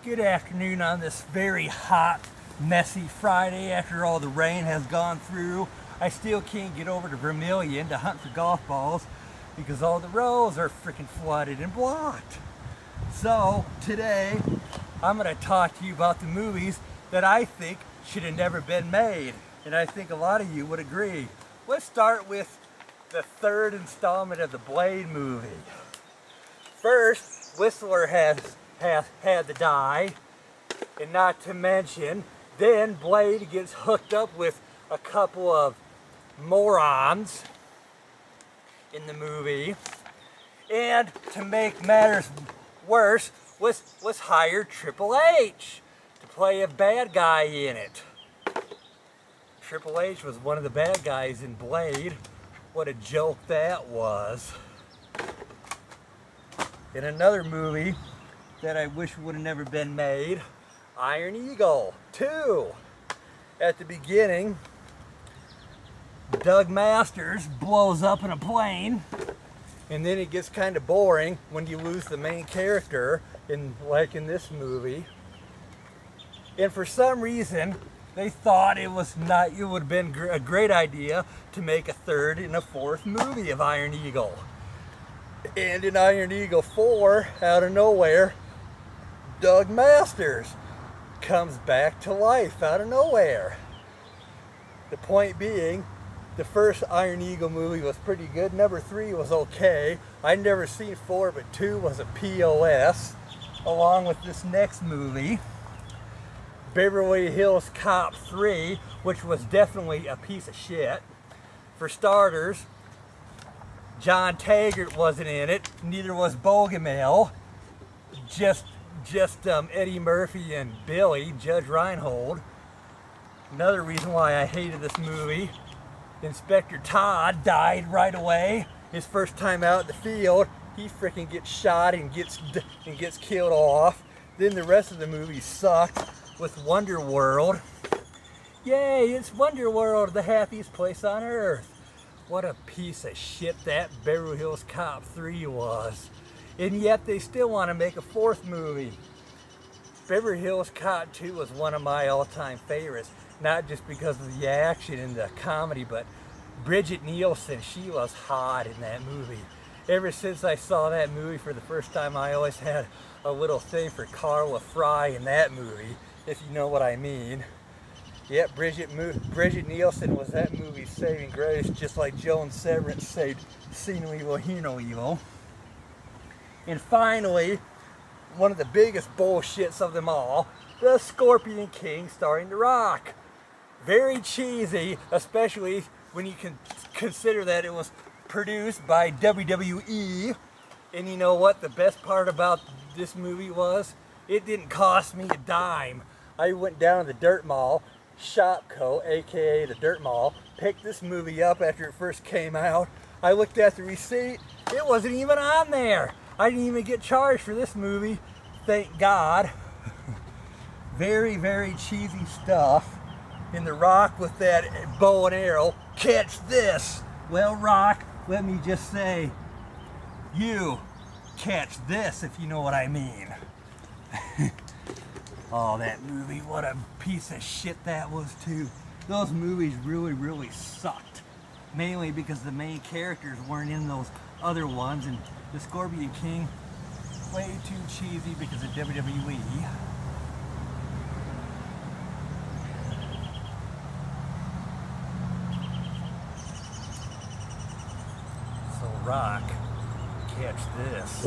Good afternoon on this very hot, messy Friday after all the rain has gone through. I still can't get over to Vermilion to hunt for golf balls because all the roads are freaking flooded and blocked. So today I'm going to talk to you about the movies that I think should have never been made, and I think a lot of you would agree. Let's start with the third installment of the Blade movie. First, Whistler has had to die, and not to mention, then Blade gets hooked up with a couple of morons in the movie, and to make matters worse, let's hire Triple H to play a bad guy in it. Triple H was one of the bad guys in Blade. What a joke that was. In another movie that I wish would have never been made, Iron Eagle 2. At the beginning, Doug Masters blows up in a plane, and then it gets kind of boring when you lose the main character, like in this movie. And for some reason, they thought it would have been a great idea to make a third and a fourth movie of Iron Eagle. And in Iron Eagle 4, out of nowhere, Doug Masters comes back to life out of nowhere. The point being, the first Iron Eagle movie was pretty good. Number 3 was okay. I'd never seen 4, but 2 was a POS, along with this next movie, Beverly Hills Cop 3, which was definitely a piece of shit. For starters, John Taggart wasn't in it, neither was Bogomil, just Eddie Murphy and Billy, Judge Reinhold. Another reason why I hated this movie, Inspector Todd died right away. His first time out in the field, he freaking gets shot and gets killed off. Then the rest of the movie sucked with Wonder World. Yay, it's Wonder World, the happiest place on earth. What a piece of shit that Beverly Hills Cop 3 was. And yet they still want to make a fourth movie. Beverly Hills Cop 2 was one of my all-time favorites. Not just because of the action and the comedy, but Bridget Nielsen, she was hot in that movie. Ever since I saw that movie for the first time, I always had a little thing for Carla Fry in that movie, if you know what I mean. Yep, Bridget Nielsen was that movie's saving grace, just like Joan Severance saved See No Evil, Hear No Evil. And finally, one of the biggest bullshits of them all, The Scorpion King starring The Rock. Very cheesy, especially when you can consider that it was produced by WWE. And you know what the best part about this movie was? It didn't cost me a dime. I went down to the Dirt Mall, Shopko, aka the Dirt Mall, picked this movie up after it first came out. I looked at the receipt, it wasn't even on there. I didn't even get charged for this movie, thank God. Very, very cheesy stuff. In The Rock with that bow and arrow, catch this. Well, Rock, let me just say, you catch this, if you know what I mean. Oh, that movie, what a piece of shit that was too. Those movies really, really sucked. Mainly because the main characters weren't in those other ones, and The Scorpion King, way too cheesy because of WWE. So Rock, catch this.